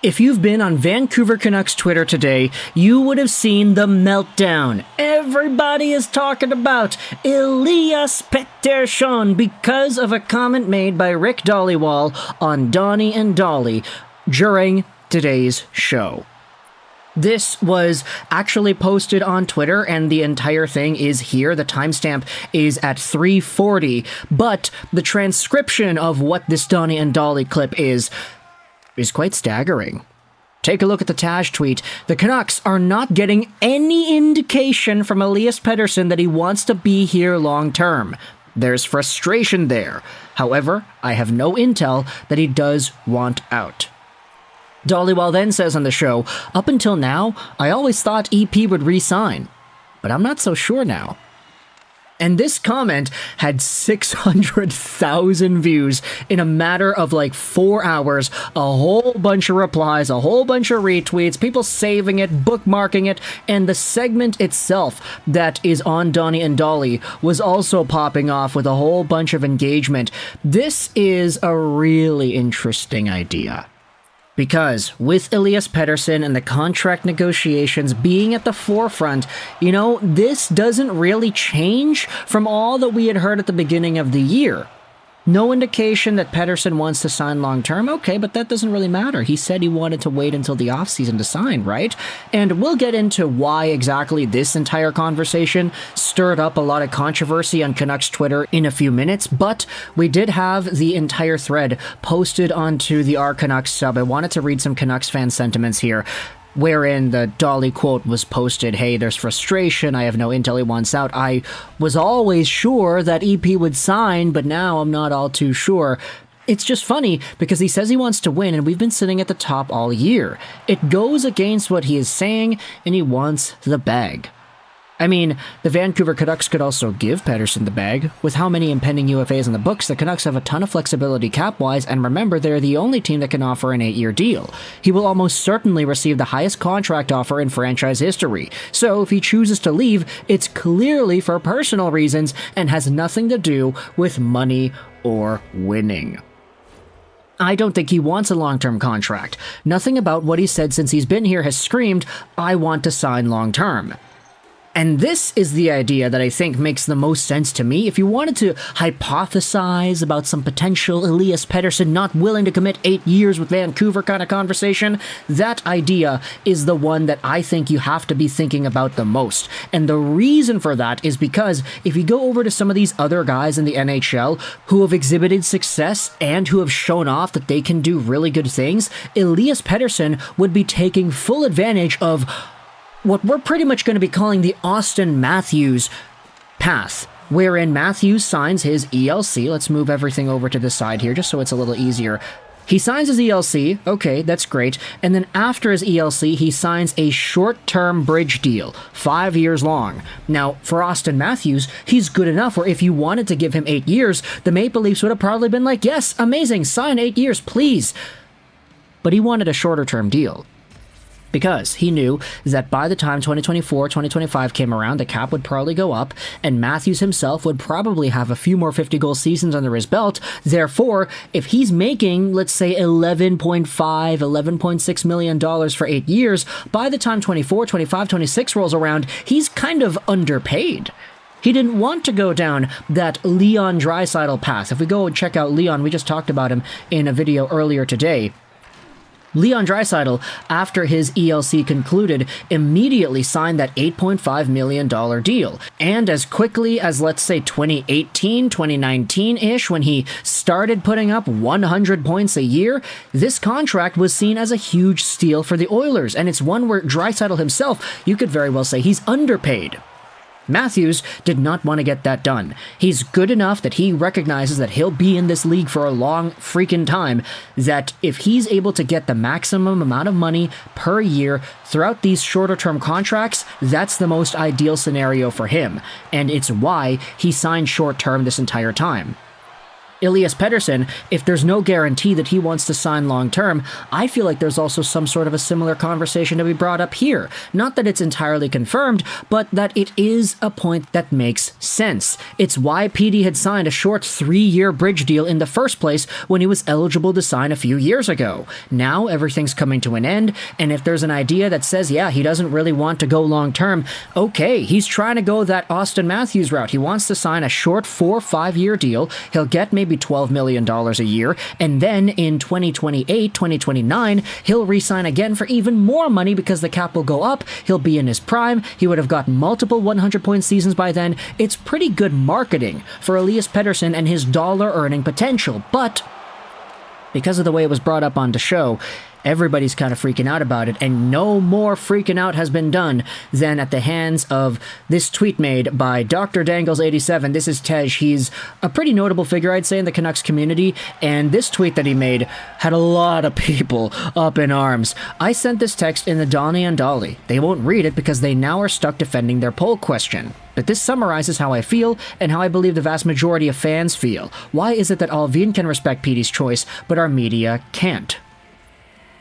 If you've been on Vancouver Canucks Twitter today, you would have seen the meltdown. Everybody is talking about Elias Pettersson because of a comment made by Rick Dhaliwal on Donnie and Dolly during today's show. This was actually posted on Twitter, and the entire thing is here. The timestamp is at 3:40, but the transcription of what this Donnie and Dolly clip is quite staggering. Take a look at the Taj tweet. The Canucks are not getting any indication from Elias Pettersson that he wants to be here long term. There's frustration there. However, I have no intel that he does want out. Dhaliwal then says on the show, up until now, I always thought EP would re-sign, but I'm not so sure now. And this comment had 600,000 views in a matter of like 4 hours, a whole bunch of replies, a whole bunch of retweets, people saving it, bookmarking it, and the segment itself that is on Donnie and Dolly was also popping off with a whole bunch of engagement. This is a really interesting idea. Because with Elias Pettersson and the contract negotiations being at the forefront, this doesn't really change from all that we had heard at the beginning of the year. No indication that Pettersson wants to sign long-term. Okay, but that doesn't really matter. He said he wanted to wait until the offseason to sign, right? And we'll get into why exactly this entire conversation stirred up a lot of controversy on Canucks Twitter in a few minutes, but we did have the entire thread posted onto the R Canucks sub. I wanted to read some Canucks fan sentiments here, wherein the Dolly quote was posted, hey, there's frustration, I have no intel he wants out. I was always sure that EP would sign, but now I'm not all too sure. It's just funny because he says he wants to win, and we've been sitting at the top all year. It goes against what he is saying, and he wants the bag. I mean, the Vancouver Canucks could also give Pettersson the bag. With how many impending UFAs in the books, the Canucks have a ton of flexibility cap-wise, and remember, they're the only team that can offer an 8-year deal. He will almost certainly receive the highest contract offer in franchise history. So if he chooses to leave, it's clearly for personal reasons and has nothing to do with money or winning. I don't think he wants a long-term contract. Nothing about what he said since he's been here has screamed, I want to sign long-term. And this is the idea that I think makes the most sense to me. If you wanted to hypothesize about some potential Elias Pettersson not willing to commit 8 years with Vancouver kind of conversation, that idea is the one that I think you have to be thinking about the most. And the reason for that is because if you go over to some of these other guys in the NHL who have exhibited success and who have shown off that they can do really good things, Elias Pettersson would be taking full advantage of what we're pretty much going to be calling the Austin Matthews path, wherein Matthews signs his ELC. Let's move everything over to the side here just so it's a little easier. He signs his ELC, okay, that's great, and then after his ELC, he signs a short-term bridge deal, 5 years long. Now, for Austin Matthews, he's good enough where if you wanted to give him 8 years, the Maple Leafs would have probably been like, yes, amazing, sign 8 years, please. But he wanted a shorter-term deal, because he knew that by the time 2024-2025 came around, the cap would probably go up, and Matthews himself would probably have a few more 50-goal seasons under his belt. Therefore, if he's making, let's say, $11.6 million for 8 years, by the time 24, 25, 26 rolls around, he's kind of underpaid. He didn't want to go down that Leon Draisaitl path. If we go and check out Leon, we just talked about him in a video earlier today. Leon Draisaitl, after his ELC concluded, immediately signed that $8.5 million deal. And as quickly as, let's say, 2018, 2019-ish, when he started putting up 100 points a year, this contract was seen as a huge steal for the Oilers. And it's one where Draisaitl himself, you could very well say he's underpaid. Matthews did not want to get that done. He's good enough that he recognizes that he'll be in this league for a long freaking time, that if he's able to get the maximum amount of money per year throughout these shorter-term contracts, that's the most ideal scenario for him, and it's why he signed short-term this entire time. Elias Pettersson, if there's no guarantee that he wants to sign long-term, I feel like there's also some sort of a similar conversation to be brought up here. Not that it's entirely confirmed, but that it is a point that makes sense. It's why PD had signed a short 3-year bridge deal in the first place when he was eligible to sign a few years ago. Now everything's coming to an end, and if there's an idea that says, yeah, he doesn't really want to go long-term, okay, he's trying to go that Austin Matthews route. He wants to sign a short 4-5-year deal. He'll get maybe $12 million a year, and then in 2028, 2029, he'll re-sign again for even more money because the cap will go up. He'll be in his prime. He would have gotten multiple 100-point seasons by then. It's pretty good marketing for Elias Pettersson and his dollar-earning potential, but because of the way it was brought up on the show, everybody's kind of freaking out about it, and no more freaking out has been done than at the hands of this tweet made by Dr. Dangles87. This is Tej. He's a pretty notable figure, I'd say, in the Canucks community, and this tweet that he made had a lot of people up in arms. I sent this text in the Donnie and Dolly. They won't read it because they now are stuck defending their poll question. But this summarizes how I feel and how I believe the vast majority of fans feel. Why is it that Alvin can respect Petey's choice, but our media can't?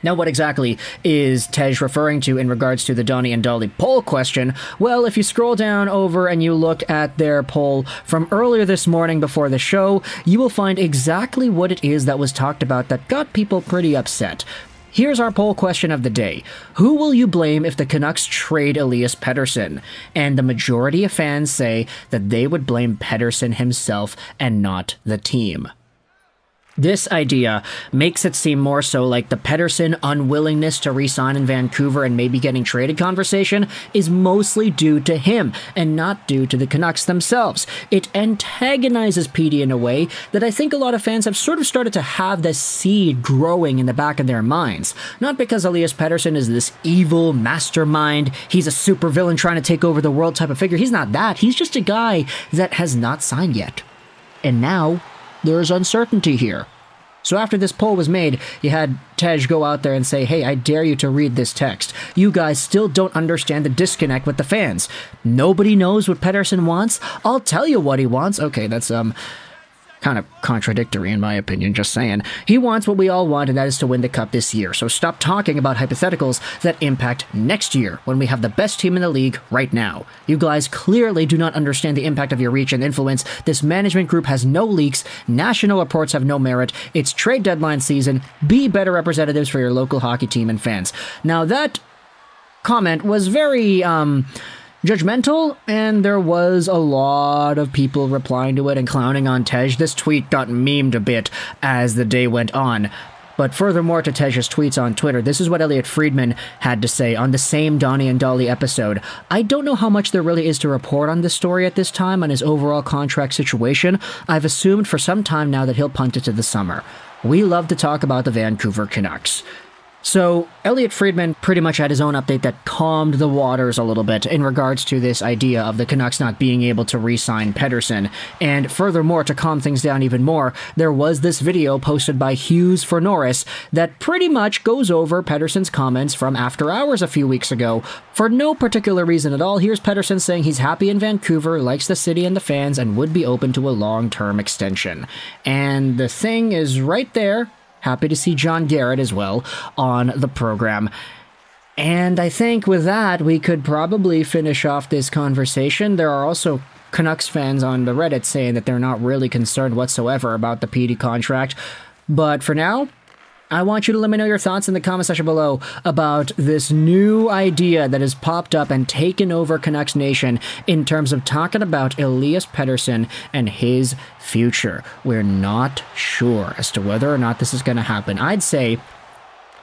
Now, what exactly is Tej referring to in regards to the Donnie and Dolly poll question? Well, if you scroll down over and you look at their poll from earlier this morning before the show, you will find exactly what it is that was talked about that got people pretty upset. Here's our poll question of the day. Who will you blame if the Canucks trade Elias Pettersson? And the majority of fans say that they would blame Pettersson himself and not the team. This idea makes it seem more so like the Pettersson unwillingness to re-sign in Vancouver and maybe getting traded conversation is mostly due to him and not due to the Canucks themselves. It antagonizes PD in a way that I think a lot of fans have sort of started to have this seed growing in the back of their minds. Not because Elias Pettersson is this evil mastermind, he's a supervillain trying to take over the world type of figure. He's not that. He's just a guy that has not signed yet. And now there's uncertainty here. So after this poll was made, you had Tej go out there and say, hey, I dare you to read this text. You guys still don't understand the disconnect with the fans. Nobody knows what Pettersson wants? I'll tell you what he wants. Okay, that's kind of contradictory in my opinion, just saying. He wants what we all want, and that is to win the cup this year. So stop talking about hypotheticals that impact next year when we have the best team in the league right now. You guys clearly do not understand the impact of your reach and influence. This management group has no leaks. National reports have no merit. It's trade deadline season. Be better representatives for your local hockey team and fans. Now that comment was very, judgmental, and there was a lot of people replying to it and clowning on Tej. This tweet got memed a bit as the day went on. But furthermore to Tej's tweets on Twitter, this is what Elliotte Friedman had to say on the same Donnie and Dolly episode. I don't know how much there really is to report on this story at this time on his overall contract situation. I've assumed for some time now that he'll punt it to the summer. We love to talk about the Vancouver Canucks. So, Elliotte Friedman pretty much had his own update that calmed the waters a little bit in regards to this idea of the Canucks not being able to re-sign Pettersson. And furthermore, to calm things down even more, there was this video posted by Hughes for Norris that pretty much goes over Pettersson's comments from After Hours a few weeks ago. For no particular reason at all, here's Pettersson saying he's happy in Vancouver, likes the city and the fans, and would be open to a long-term extension. And the thing is right there. Happy to see John Garrett as well on the program. And I think with that, we could probably finish off this conversation. There are also Canucks fans on the Reddit saying that they're not really concerned whatsoever about the PD contract. But for now, I want you to let me know your thoughts in the comment section below about this new idea that has popped up and taken over Canucks Nation in terms of talking about Elias Pettersson and his future. We're not sure as to whether or not this is going to happen. I'd say,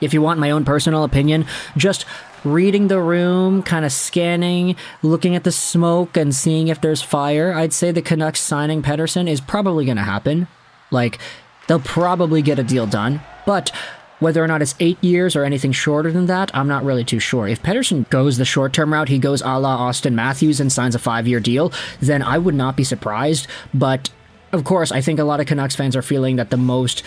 if you want my own personal opinion, just reading the room, kind of scanning, looking at the smoke and seeing if there's fire, I'd say the Canucks signing Pettersson is probably going to happen. Like, they'll probably get a deal done. But whether or not it's 8 years or anything shorter than that, I'm not really too sure. If Pettersson goes the short-term route, he goes a la Austin Matthews and signs a 5-year deal, then I would not be surprised. But, of course, I think a lot of Canucks fans are feeling that the most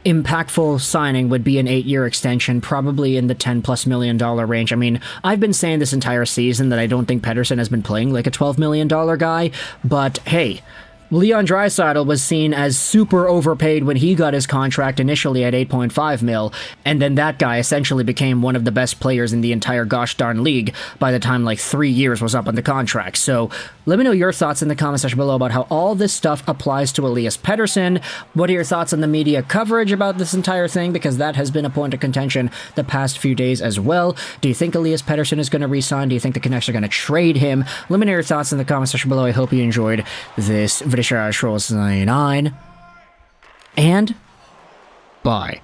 impactful signing would be an 8-year extension, probably in the $10+ million range. I mean, I've been saying this entire season that I don't think Pettersson has been playing like a $12 million guy, but hey, Leon Draisaitl was seen as super overpaid when he got his contract initially at 8.5 mil, and then that guy essentially became one of the best players in the entire gosh darn league by the time like 3 years was up on the contract. So let me know your thoughts in the comment section below about how all this stuff applies to Elias Pettersson. What are your thoughts on the media coverage about this entire thing? Because that has been a point of contention the past few days as well. Do you think Elias Pettersson is going to re-sign? Do you think the Canucks are going to trade him? Let me know your thoughts in the comment section below. I hope you enjoyed this video. And bye.